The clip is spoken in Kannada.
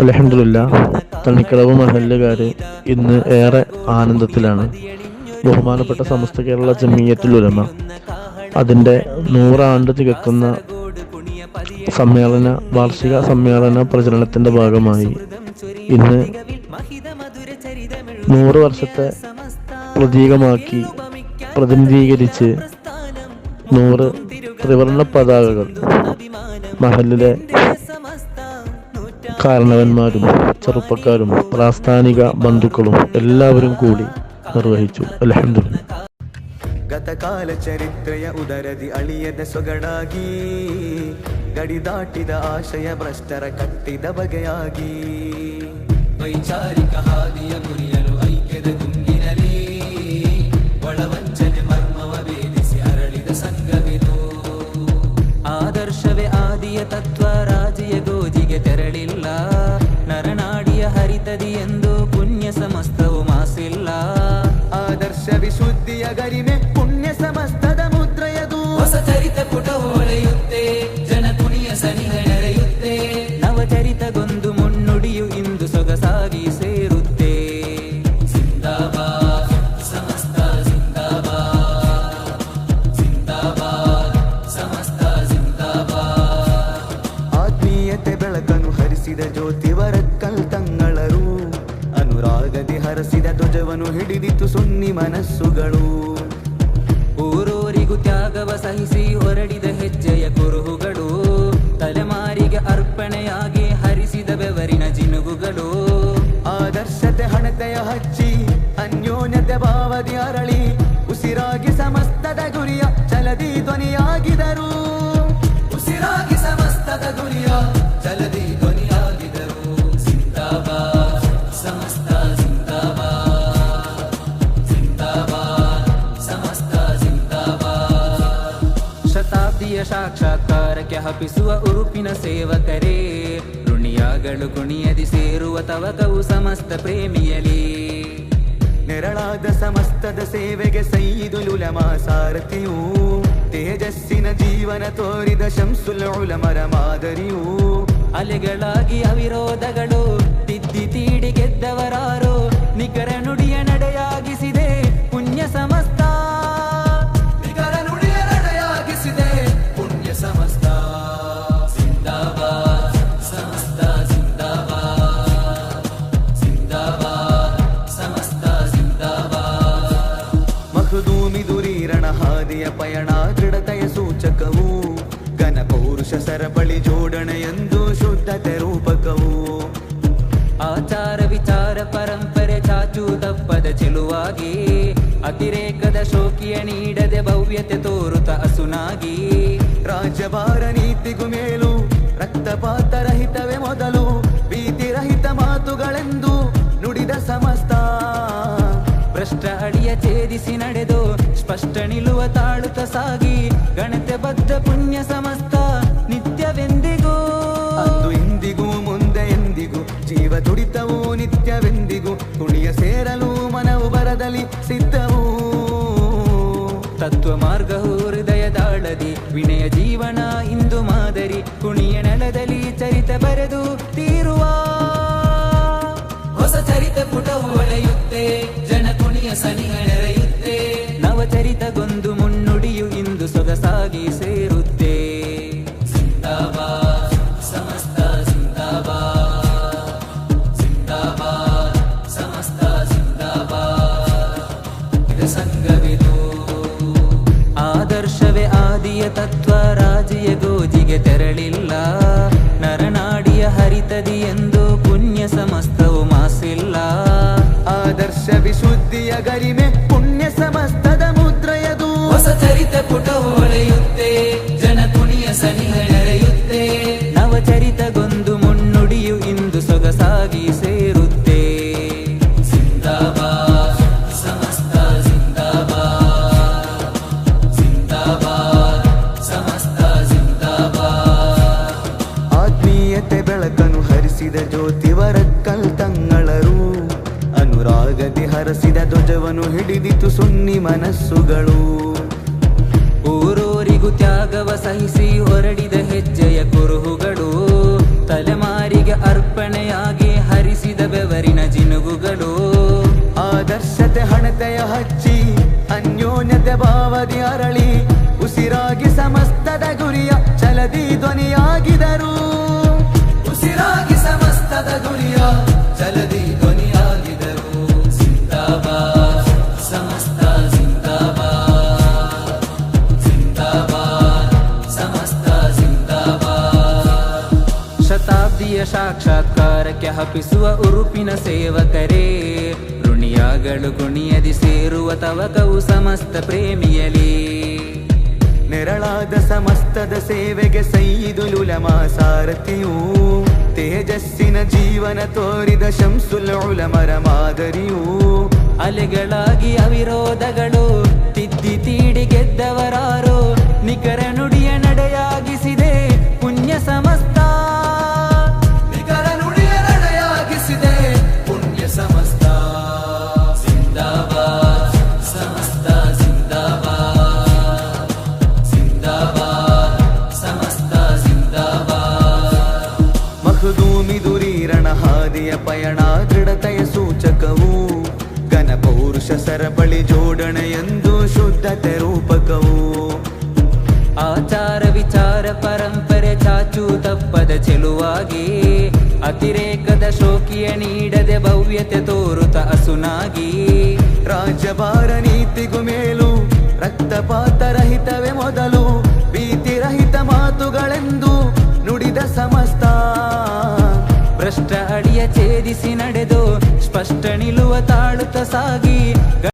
അൽഹംദുലില്ലാഹ്, തളിക്കടവ് മഹല്ലുകാര് ഇന്ന് ഏറെ ആനന്ദത്തിലാണ്. ബഹുമാനപ്പെട്ട സമസ്ത കേരള ജമിയത്തുൽ ഉലമ അതിൻ്റെ 100 ആണ്ട് തികക്കുന്ന വാർഷിക സമ്മേളന പ്രചരണത്തിന്റെ ഭാഗമായി ഇന്ന് 100 വർഷത്തെ പ്രതീകമാക്കി പ്രതിനിധീകരിച്ച് 100 ത്രിവർണ്ണ പതാകകൾ മഹല്ലിലെ കാരണവന്മാരും ചെറുപ്പക്കാരും പ്രാസ്ഥാനിക ബന്ധുക്കളും എല്ലാവരും കൂടി നിർവഹിച്ചു. അൽഹംദുലില്ലാഹ്. ಗತಕಾಲ ಚರಿತ್ರೆಯ ಉದರದಿ ಅಳಿಯದ ಸೊಗಡಾಗಿ ಗಡಿ ದಾಟಿದ ಆಶಯ ಭ್ರಷ್ಟರ ಕಟ್ಟಿದ ಬಗೆಯಾಗಿ ವೈಚಾರಿಕ ಹಾದಿಯ ಮುರಿಯಲು ಐಕ್ಯದ ಗುಂಗಿನಲ್ಲಿ ಒಳವಂಚನೆ ಮರ್ಮವ ಭೇದಿಸಿ ಅರಳಿದ ಸಂಘವಿದು ಆದರ್ಶವೇ ಆದಿಯ ತತ್ವ ರಾಜಿಯ ಗೋಜಿಗೆ ತೆರಳಿಲ್ಲ ನರನಾಡಿಯ ಹರಿತದಿ ಎಂದು ಪುಣ್ಯ ಸಮಸ್ತವು ಮಾಸಿಲ್ಲ ಆದರ್ಶ ವಿಶುದ್ಧಿಯ ಗರಿಮೆ ಪುಣ್ಯ ಸಮಸ್ತದ ಮುದ್ರೆಯದು ಹೊಸ ಚರಿತ ಪುಟ ಹೊಳೆಯುತ್ತೆ ಜನ ಕುಣಿಯ ಸನಿಹ ನೆರೆಯುತ್ತೆ ನವಚರಿತಗೊಂದು ಮುನ್ನುಡಿಯು ಇಂದು ಸೊಗಸಾಗಿ ಸೇರುತ್ತೆ ಜಿಂದಾಬಾದ್ ಸಮಸ್ತ ಜಿಂದಾಬಾದ್ ಜಿಂದಾಬಾದ್ ಸಮಸ್ತ ಜಿಂದಾಬಾದ್ ಆತ್ಮೀಯತೆ ಬೆಳಕನ್ನು ಹರಿಸಿದ ಜ್ಯೋತಿವರಕ್ಕಲ್ ತಂಗಳರು ಅನುರಾಗದಿ ಹರಸಿದ ಧ್ವಜವನ್ನು ಹಿಡಿದಿತ್ತು ಸುನ್ನಿ ಮನಸ್ಸುಗಳು ಊರೂರಿಗೂ ತ್ಯಾಗವ ಸಹಿಸಿ ಹೊರಡಿದ ಹೆಜ್ಜೆಯ ಕುರುಹುಗಳು ತಲೆಮಾರಿಗೆ ಅರ್ಪಣೆಯಾಗಿ ಹರಿಸಿದ ಬೆವರಿನ ಜಿನುಗುಗಳು ಆದರ್ಶತೆ ಹಣತೆಯ ಹಚ್ಚಿ ಅನ್ಯೋನ್ಯತೆ ಭಾವದಿ ಅರಳಿ ಉಸಿರಾಗಿ ಸಮಸ್ತದ ಗುರಿಯ ಚಲದಿ ಧ್ವನಿಯಾಗಿದರು ಉಸಿರಾಗಿ ಸಮಸ್ತದ ಗುರಿಯ ಚಲದಿ ಧ್ವನಿಯಾಗಿದರು ಜಿಂದಾಬಾದ್ ಸಮಸ್ತ ಜಿಂದಾಬಾದ್ ಜಿಂದಾಬಾದ್ ಸಮಸ್ತ ಜಿಂದಾಬಾದ್ ಶತಾಬ್ದಿಯ ಸಾಕ್ಷಾತ್ಕಾರಕ್ಕೆ ಹಪಿಸುವ ಉರುಪಿನ ಸೇವಕರೇ ಋಣಿಯಾಗಳು ಕುಣಿಯದಿ ಸೇರುವ ತವಕವು ಸಮಸ್ತ ಪ್ರೇಮಿಯಲಿ ನೆರಳಾದ ಸಮಸ್ತದ ಸೇವೆಗೆ ಸಯ್ಯಿದುಲ್ ಉಲಮಾ ಸಾರಥಿಯೂ ತೇಜಸ್ಸಿನ ಜೀವನ ತೋರಿದ ಶಂಸುಲ್ ಉಲಮರ ಮಾದರಿಯೂ ಅಲೆಗಳಾಗಿ ಅವಿರೋಧಗಳು ತಿದ್ದಿ ತೀಡಿ ಗೆದ್ದವರಾರು ನಿಖರ ನುಡಿಯ ನಡೆಯಾಗಿಸಿದೆ ಪುಣ್ಯ ಸಮಸ್ತ ನಿಖರ ನುಡಿಯ ನಡೆಯಾಗಿಸಿದೆ ಪುಣ್ಯ ಸಮಸ್ತ ಜಿಂದಾಬಾದ್ ಸಮಸ್ತ ಜಿಂದಾಬಾದ್ ಜಿಂದಾಬಾದ್ ಸಮಸ್ತ ಜಿಂದಾಬಾದ್ ಮಖದೂಮಿ ದುರೀರಣ ಹಾದಿಯ ಪಯಣ ದೃಢತೆಯ ಸೂಚಕವು ಘನ ಪೌರುಷ ಸರಪಳಿ ಜೋಡಣೆಯೆಂದು ಶುದ್ಧತೆ ರೂಪಕವು ಆಚಾರ ವಿಚಾರ ಪರಂಪರೆ ಚಾಚು ತಪ್ಪದ ಚೆಲುವಾಗಿ ಅತಿರೇಕದ ಶೋಕಿಯ ನೀಡದೆ ಭವ್ಯತೆ ತೋರುತ್ತ ಅಸುನಾಗಿ ರಾಜ್ಯಭಾರ ನೀತಿಗೂ ಮೇಲು ರಕ್ತಪಾತ ರಹಿತವೇ ಮೊದಲು ಭೀತಿರಹಿತ ಮಾತುಗಳೆಂದು ನುಡಿದ ಸಮಸ್ತ ಭ್ರಷ್ಟ ಅಡಿಯ ಛೇದಿಸಿ ನಡೆದು ಸ್ಪಷ್ಟ ನಿಲುವ ತಾಳುತ್ತ ಸಾಗಿ ಗಣತೆ ಬದ್ಧ ಪುಣ್ಯ ಸಮಸ್ತ ನಿತ್ಯವೆಂದಿಗೂ ಅಂದು ಇಂದಿಗೂ ಮುಂದೆ ಎಂದಿಗೂ ಜೀವ ತುಡಿತವು ನಿತ್ಯವೆಂದಿಗೂ ಕುಣಿಯ ಸೇರಲು ಮನವು ಬರದಲಿ ಸಿದ್ಧವು ತತ್ವ ಮಾರ್ಗವು ಹೃದಯದಾಳದಿ ವಿನಯ ಜೀವನ ಇಂದು ಮಾದರಿ ಕುಣಿಯ ನೆಲದಲ್ಲಿ ಚರಿತ ಬರೆದು ತೀರುವ ಹೊಸ ಚರಿತ ಪುಟವು ಹೊಳೆಯುತ್ತೆ ಜನ ಕುಣಿಯ ಸನಿಹ ನೆರೆಯುತ್ತೆ ನವಚರಿತಗೊಂದು ಮುನ್ನುಡಿಯು ಇಂದು ಸೊಗಸಾಗಿ ಸೇರುತ್ತೆ ಜಿಂದಾಬಾದ್ ಸಮಸ್ತ ಜಿಂದಾಬಾದ್ ಜಿಂದಾಬಾದ್ ಸಮಸ್ತ ಜಿಂದಾಬಾದ್ ಇದು ಸಂಘವಿದು ಆದರ್ಶವೇ ಆದಿಯ ತತ್ವ ರಾಜಿಯ ಗೋಜಿಗೆ ತೆರಳಿಲ್ಲ ನರನಾಡಿಯ ಹರಿತದಿ ಎಂದು ಪುಣ್ಯ ಸಮಸ್ತವು ಮಾಸಿಲ್ಲ ಆದರ್ಶ ವಿಶುದ್ಧಿಯ ಗರಿಮೆ ಪುಣ್ಯ ಸಮಸ್ತದ ಮುದ್ರೆಯದು ಹೊಸ ಚರಿತ ಪುಟ ಹೊಳೆಯುತ್ತೆ ಜನ ಕುಣಿಯ ಸನಿಹ ನೆರೆಯುತ್ತೆ ನವಚರಿತಗೊಂದು ಮುನ್ನುಡಿಯು ಇಂದು ಸೊಗಸಾಗಿ ಸೇರುತ್ತೆ ಜಿಂದಾಬಾದ್ ಸಮಸ್ತ ಜಿಂದಾಬಾದ್ ಜಿಂದಾಬಾದ್ ಸಮಸ್ತ ಜಿಂದಾಬಾದ್ ಆತ್ಮೀಯತೆ ಬೆಳಕನ್ನು ಹರಿಸಿದ ಜ್ಯೋತಿವರಕ್ಕಲ್ ತಂಗಳರು ಅನುರಾಗದಿ ಹರಸಿದ ಧ್ವಜವನ್ನು ಹಿಡಿದಿತ್ತು ಸುನ್ನಿ ಮನಸ್ಸುಗಳು ಊರೂರಿಗೂ ತ್ಯಾಗವ ಸಹಿಸಿ ಹೊರಡಿದ ಹೆಜ್ಜೆಯ ಕುರುಹುಗಳು ತಲೆಮಾರಿಗೆ ಅರ್ಪಣೆಯಾಗಿ ಹರಿಸಿದ ಬೆವರಿನ ಜಿನುಗುಗಳು. ಆದರ್ಶತೆ ಹಣತೆಯ ಹಚ್ಚಿ ಅನ್ಯೋನ್ಯತೆ ಭಾವದಿ ಅರಳಿ ಉಸಿರಾಗಿ ಸಮಸ್ತದ ಗುರಿಯ ಛಲದಿ ಧ್ವನಿಯಾಗಿದರು. ಉಸಿರಾಗಿ ಸಮಸ್ತದ ಗುರಿಯ ಛಲದಿ ಧ್ವನಿಯಾಗಿದರು. ಜಿಂದಾಬಾದ್ ಸಮಸ್ತ ಜಿಂದಾಬಾದ್, ಜಿಂದಾಬಾದ್ ಸಮಸ್ತ ಜಿಂದಾಬಾದ್. ಶತಾಬ್ದಿಯ ಸಾಕ್ಷಾತ್ಕಾರಕ್ಕೆ ಹಪಿಸುವ ಉರುಪಿನ ಸೇವಕರೇ, ಋಣಿಯಾಗಳು ಕುಣಿಯದಿ ಸೇರುವ ತವಕವು ಸಮಸ್ತ ಪ್ರೇಮಿಯಲಿ. ನೆರಳಾದ ಸಮಸ್ತದ ಸೇವೆಗೆ ಸೈಯಿದುಲ್ ಉಲಮಾ ಸಾರಥಿಯೂ, ತೇಜಸ್ಸಿನ ಜೀವನ ತೋರಿದ ಶಂಸುಲ್ ಉಲಮರ ಮಾದರಿಯೂ. ಅಲೆಗಳಾಗಿ ಅವಿರೋಧಗಳು ತಿದ್ದಿ ತೀಡಿ ಗೆದ್ದವರಾರೋ, ನಿಖರ ನುಡಿಯ ನಡೆಯಾಗಿಸಿದೆ ಪುಣ್ಯ ಸಮಸ್ತ. ನಿಖರ ನುಡಿಯ ನಡೆಯಾಗಿಸಿದೆ ಪುಣ್ಯ ಸಮಸ್ತ. ಜಿಂದಾಬಾದ್ ಸಮಸ್ತ ಜಿಂದಾಬಾದ್, ಜಿಂದಾಬಾದ್ ಸಮಸ್ತ ಜಿಂದಾಬಾದ್. ಮಖದೂಮಿದುರೀರಣ ಹಾದಿಯ ಪಯಣ ದೃಢತೆಯ ಸೂಚಕವು, ಘನ ಪೌರುಷ ಸರಪಳಿ ಜೋಡಣೆಯೆಂದು ಶುದ್ಧತೆ ರೂಪಕವು. ಆಚಾರ ವಿಚಾರ ಪರಂಪರೆ ಚಾಚು ತಪ್ಪದ ಚೆಲುವಾಗಿ, ಅತಿರೇಕದ ಶೋಕಿಯ ನೀಡದೆ ಭವ್ಯತೆ ತೋರುತ ಅಸುನಾಗಿ. ರಾಜ್ಯಭಾರ ನೀತಿಗೂ ಮೇಲು ರಕ್ತಪಾತ ರಹಿತವೇ ಮೊದಲು, ಭೀತಿರಹಿತ ಮಾತುಗಳೆಂದು ನುಡಿದ ಸಮಸ್ತ. ಭ್ರಷ್ಟ ಅಡಿಯ ಛೇದಿಸಿ ನಡೆದು ಸ್ಪಷ್ಟ ನಿಲುವ ತಾಳುತ್ತ ಸಾಗಿ,